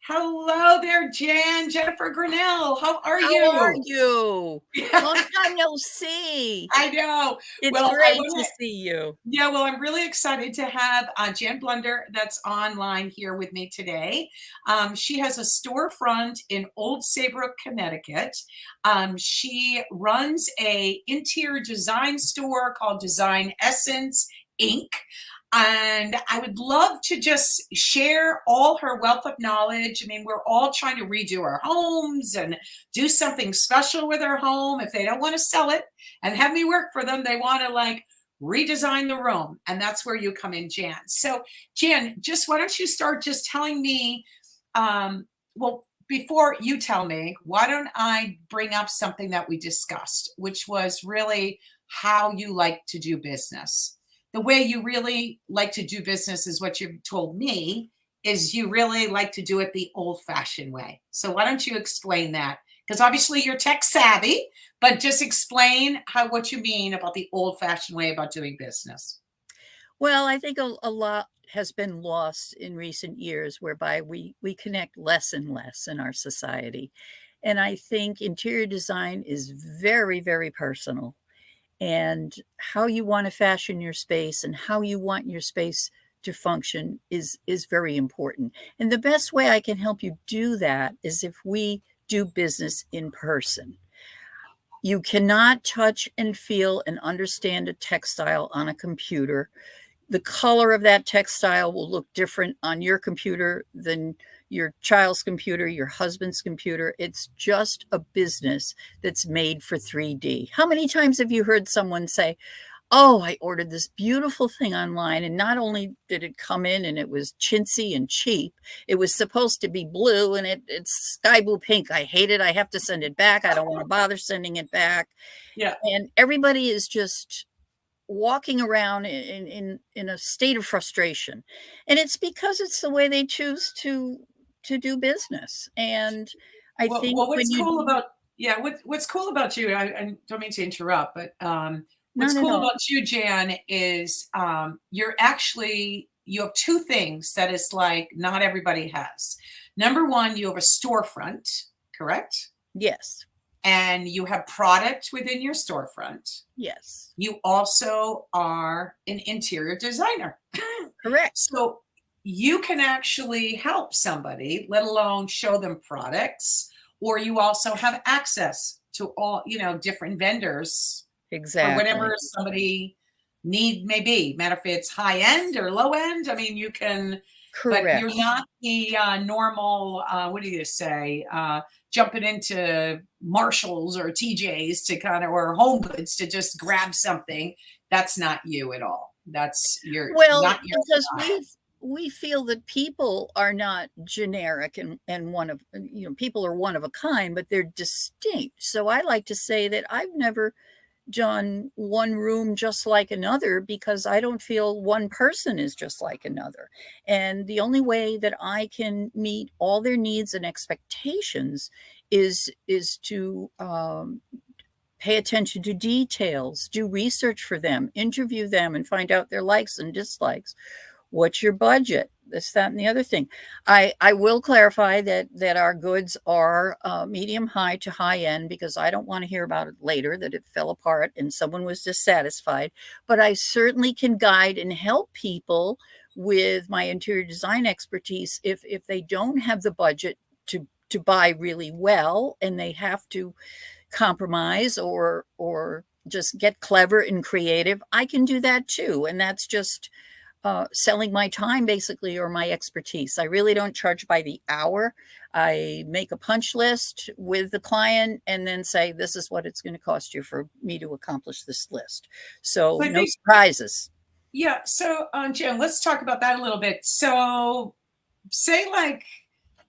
Hello there, Jennifer Grinnell. How are How are you? you? Yeah, Long time no see. I know. It's Well, I great want to to. see you. Yeah, well, I'm really excited to have Jan Blunder that's online here with me today. She has a storefront in Old Saybrook, Connecticut. She runs a interior design store called Design Essence Inc. And I would love to just share all her wealth of knowledge. I mean, we're all trying to redo our homes and do something special with our home. If they don't want to sell it and have me work for them, they want to like redesign the room. And that's where you come in, Jan. So, Jan, just why don't you start just telling me, well, before you tell me, why don't I bring up something that we discussed, which was really how you like to do business. The way you really like to do business is what you've told me is you really like to do it the old fashioned way. So why don't you explain that? Because obviously you're tech savvy, but just explain what you mean about the old fashioned way about doing business. Well, I think a lot has been lost in recent years whereby we connect less and less in our society. And I think interior design is very, very personal. And how you want to fashion your space and how you want your space to function is very important. And the best way I can help you do that is if we do business in person. You cannot touch and feel and understand a textile on a computer. The color of that textile will look different on your computer than your child's computer, your husband's computer. It's just a business that's made for 3D. How many times have you heard someone say, oh, I ordered this beautiful thing online, and not only did it come in and it was chintzy and cheap, it was supposed to be blue and it's sky blue pink. I hate it. I have to send it back. I don't want to bother sending it back. Yeah. And everybody is just walking around in a state of frustration. And it's because it's the way they choose to do business. And I think Well, when what's you cool about yeah, what's cool about you? I don't mean to interrupt, but what's not at cool all. about you, Jan, is you're actually you have two things that is like not everybody has. Number one, you have a storefront, correct? Yes. And you have product within your storefront. Yes. You also are an interior designer. Correct. So you can actually help somebody, let alone show them products, or you also have access to all, different vendors for whatever Exactly. somebody need may be. Matter if it's high end or low end. I mean, you can, but you're Correct. not the normal, what do you say, jumping into Marshalls or TJ's to kind of, or Home Goods to just grab something. That's not you at all. That's Well, not your because style. we feel that people are not generic and one of people are one of a kind, but they're distinct. So I like to say that I've never done one room just like another because I don't feel one person is just like another. And the only way that I can meet all their needs and expectations is to pay attention to details, do research for them, interview them, and find out their likes and dislikes. What's your budget? This, that, and the other thing. I will clarify that our goods are medium high to high end because I don't want to hear about it later that it fell apart and someone was dissatisfied. But I certainly can guide and help people with my interior design expertise if they don't have the budget to buy really well and they have to compromise or just get clever and creative. I can do that too, and that's just selling my time basically or my expertise. I really don't charge by the hour. I make a punch list with the client and then say, this is what it's going to cost you for me to accomplish this list. So So I no think, surprises. yeah. So, Jen, let's talk about that a little bit. So, say like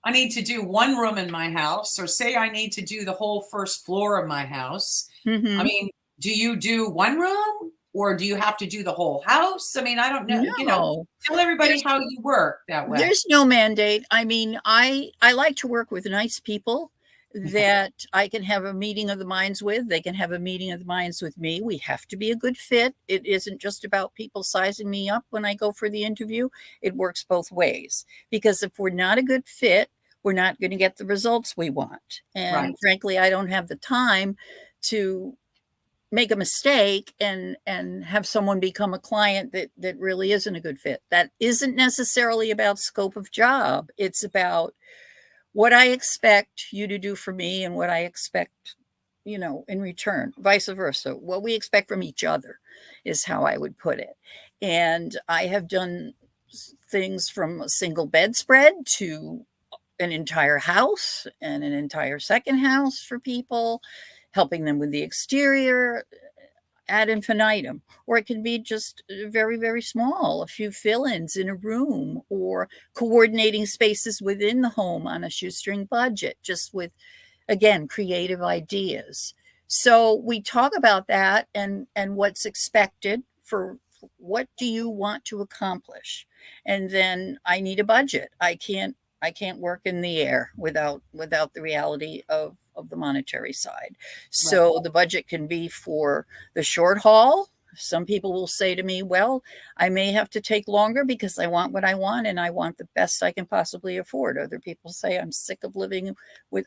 I need to do one room in my house, or say I need to do the whole first floor of my house. I Mm-hmm. mean, do you do one room or do you have to do the whole house? I mean, I don't know. No, Tell everybody there's how you work that way. There's no mandate. I mean, I like to work with nice people that I can have a meeting of the minds with. They can have a meeting of the minds with me. We have to be a good fit. It isn't just about people sizing me up when I go for the interview. It works both ways because if we're not a good fit, we're not going to get the results we want. Right. And frankly, I don't have the time to make a mistake and have someone become a client that really isn't a good fit. That isn't necessarily about scope of job. It's about what I expect you to do for me and what I expect, in return, vice versa. What we expect from each other is how I would put it. And I have done things from a single bedspread to an entire house and an entire second house for people, helping them with the exterior ad infinitum. Or it can be just very, very small, a few fill-ins in a room, or coordinating spaces within the home on a shoestring budget, just with, again, creative ideas. So we talk about that and what's expected for what do you want to accomplish, and then I need a budget. I can't work in the air without the reality of the monetary side. Right. So the budget can be for the short haul. Some people will say to me, well, I may have to take longer because I want what I want and I want the best I can possibly afford. Other people say, I'm sick of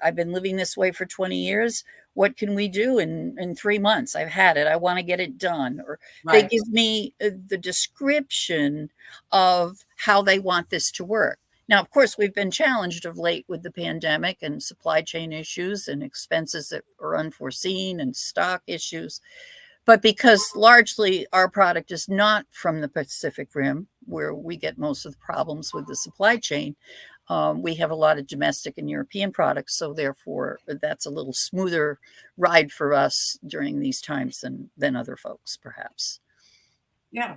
I've been living this way for 20 years. What can we do in 3 months? I've had it. I want to get it done. Or they Right. give me the description of how they want this to work. Now, of course, we've been challenged of late with the pandemic and supply chain issues and expenses that are unforeseen and stock issues. But because largely our product is not from the Pacific Rim, where we get most of the problems with the supply chain, we have a lot of domestic and European products. So therefore, that's a little smoother ride for us during these times than other folks, perhaps. Yeah.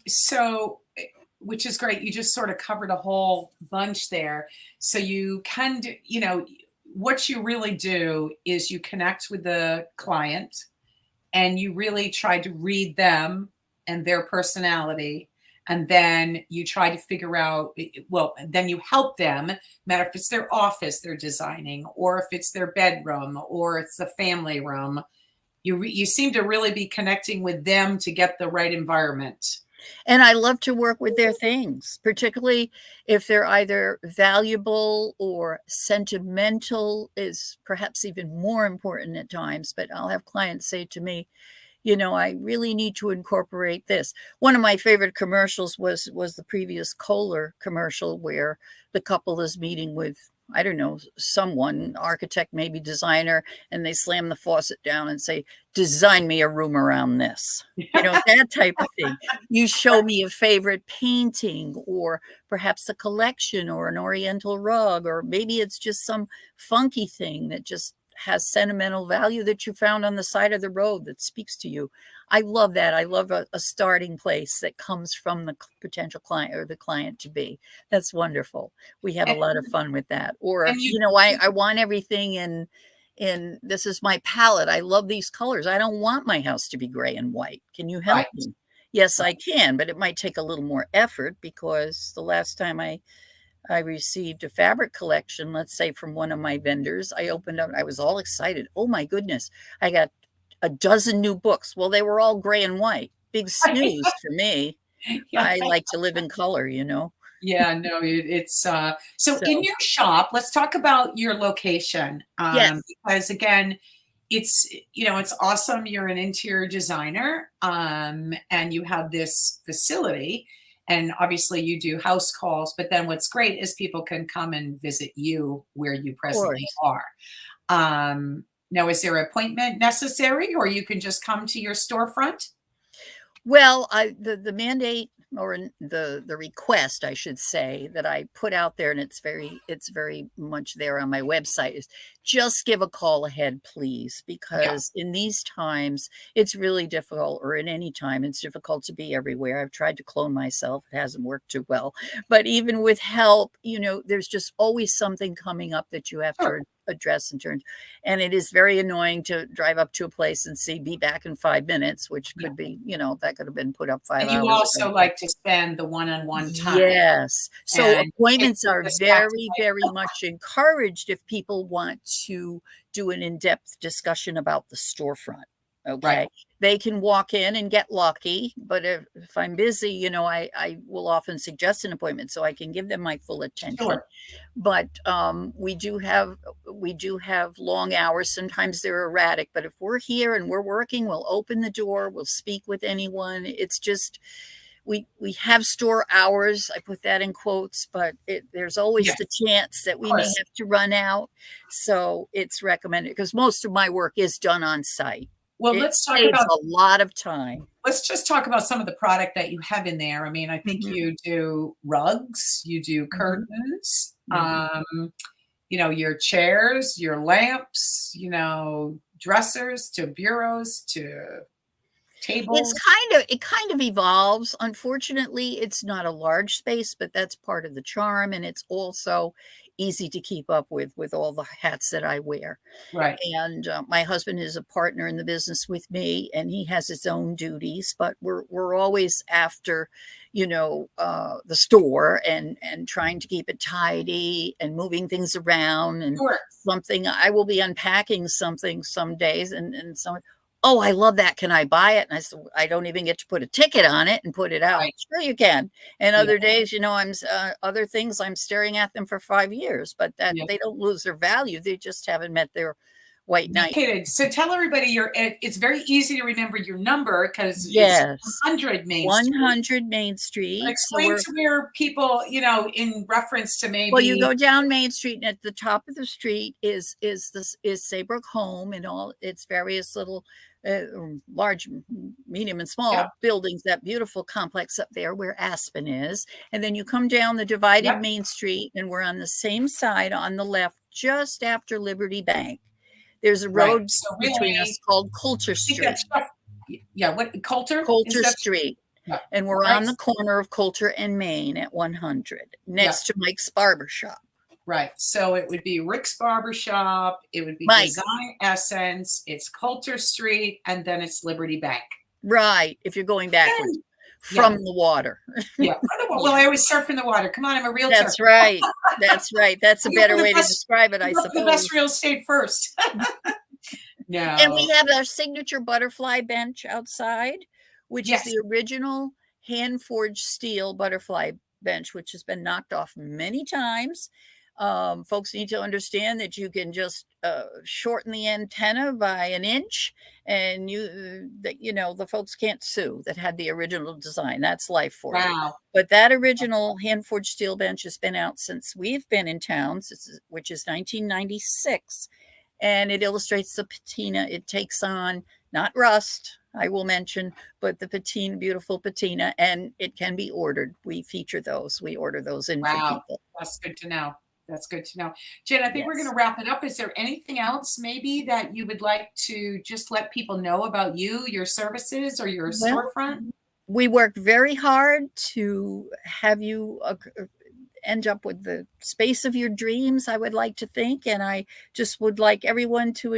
So, which is great. You just sort of covered a whole bunch there. So you can do, what you really do is you connect with the client and you really try to read them and their personality. And then you try to figure out, well, then you help them, no matter if it's their office they're designing, or if it's their bedroom, or it's the family room. You seem to really be connecting with them to get the right environment. And I love to work with their things, particularly if they're either valuable or sentimental is perhaps even more important at times. But I'll have clients say to me, I really need to incorporate this. One of my favorite commercials was the previous Kohler commercial where the couple is meeting with, I don't know, someone, architect, maybe designer, and they slam the faucet down and say, design me a room around this. That type of thing. You show me a favorite painting or perhaps a collection or an oriental rug, or maybe it's just some funky thing that just has sentimental value that you found on the side of the road that speaks to you. I love that. I love a starting place that comes from the potential client or the client to be. That's wonderful. We have a And lot of fun with that. Or, and you I want everything in this is my palette. I love these colors. I don't want my house to be gray and white. Can you help right, me? Yes, right. I can, but it might take a little more effort because the last time I received a fabric collection, let's say from one of my vendors. I opened up, I was all excited. Oh my goodness, I got a dozen new books. Well, they were all gray and white. Big snooze for me. Yeah. I like to live in color. Yeah, no, it's so in So, your shop, let's talk about your location. yes, Because again, it's awesome. You're an interior designer, and you have this facility, and obviously you do house calls, but then what's great is people can come and visit you where you of presently course. are. Now, is there an appointment necessary, or you can just come to your storefront? Well, the mandate or the request, I should say, that I put out there, and it's very much there on my website, is just give a call ahead, please, Yeah. because in these times it's really difficult, or in any time it's difficult to be everywhere. I've tried to clone myself; it hasn't worked too well. But even with help, there's just always something coming up that you have Sure. to address and turn. And it is very annoying to drive up to a place and see, be back in 5 minutes, which Yeah. could be, that could have been put up five And you hours ago. also like to spend the one-on-one time Yes. So and take appointments are this back to very, very much encouraged if people want to do an in-depth discussion about the storefront. Okay. Right. They can walk in and get lucky, but if I'm busy, I will often suggest an appointment so I can give them my full attention. Sure. But we do have long hours. Sometimes they're erratic, but if we're here and we're working, we'll open the door, we'll speak with anyone. It's just we have store hours. I put that in quotes, but there's always Yes, the chance that of we may course. have to run out. So it's recommended because most of my work is done on site. Well, It saves a lot of time. let's just talk about some of the product that you have in there. I mean, I think Mhm, you do rugs, you do mhm, curtains, mhm. your chairs, your lamps, dressers to bureaus to tables. It kind of evolves. Unfortunately, it's not a large space, but that's part of the charm, and it's also easy to keep up with all the hats that I wear. Right. And my husband is a partner in the business with me, and he has his own duties, but we're always after, the store and trying to keep it tidy and moving things around and Sure. something. I will be unpacking something some days, and some. Oh, I love that. Can I buy it? And I said, I don't even get to put a ticket on it and put it out. Right. Sure, you can. And Yeah. other days, other things I'm staring at them for 5 years, but that Yeah. they don't lose their value. They just haven't met their white knight. Located. So tell everybody it's very easy to remember your number because it's Yes. 100 Main Street. 100 Main But Street. So explain to where people, in reference to well, you maybe. go down Main Street, and at the top of the street is Saybrook Home and all its various little large, medium, and Yep. small buildings. That beautiful complex up there where Aspen is, and then you come down the divided Yep. Main Street, and we're on the same side on the left, just after Liberty Bank. There's a Right. road So between really, us called Coulter I think Street. that's yeah. What Coulter is Coulter that? Street. Yeah. And we're Right. on the corner of Coulter and Main at 100, Yeah. next to Mike's Barber Shop. Right. So it would be Rick's Barbershop. It would be Mike, Design Essence. It's Coulter Street, and then it's Liberty Bank. right, if you're going backwards And yeah, from the water. yeah. Well, I always surf in the water. Come on, I'm a realtor. That's right. That's right. That's a I go for better the way to best. describe it, I I go for the best suppose. real estate first. And we No. have our signature butterfly bench outside, which is Yes. the original hand forged steel butterfly bench, which has been knocked off many times. Folks need to understand that you can just shorten the antenna by an inch, and the folks can't sue that had the original design. That's life for you. Wow. But that original hand forged steel bench has been out since we've been in town, which is 1996, and it illustrates the patina it takes on, not rust, I will mention, but the patina, beautiful patina, and it can be ordered. We feature those. We order those in for Wow. people. That's good to know. That's good to know. Jen, I think we're going Yes. to wrap it up. Is there anything else maybe that you would like to just let people know about you, your services, or your Well, storefront? we worked very hard to have you end up with the space of your dreams, I would like to think. And I just would like everyone to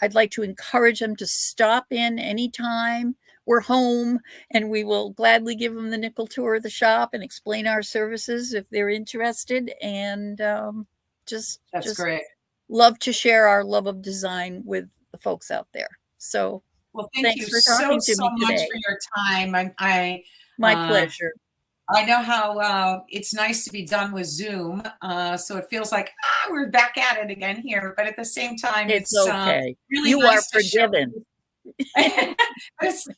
I'd like to encourage them to stop in anytime we're home, and we will gladly give them the nickel tour of the shop and explain our services if they're interested. And just That's great. love to share our love of design with the folks out there. So Well, thank you thanks for so, talking to so me much today. for your time. My Uh, pleasure. I know how it's nice to be done with Zoom. So it feels like, we're back at it again here. But at the same time, It's it's okay. really You are nice to show. forgiven.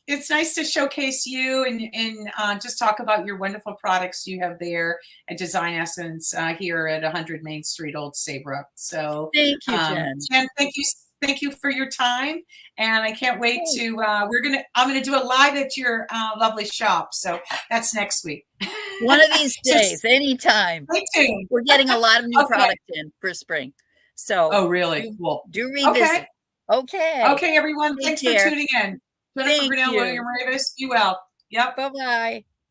It's nice to showcase you and just talk about your wonderful products you have there at Design Essence here at 100 Main Street, Old Saybrook. So, Thank you, Jen. Jen, thank you for your time, and I can't wait Hey. to. I'm gonna do a live at your lovely shop. So that's next week. One of these So days, anytime. stay tuned. We're getting a lot of new Okay. product in for spring. So Oh, really? Cool. do Okay. revisit. Okay. Okay, everyone. Take Thanks care. for tuning in. Jennifer Thank Grinnell, you. William Ravis. Be well. Yep. Bye-bye.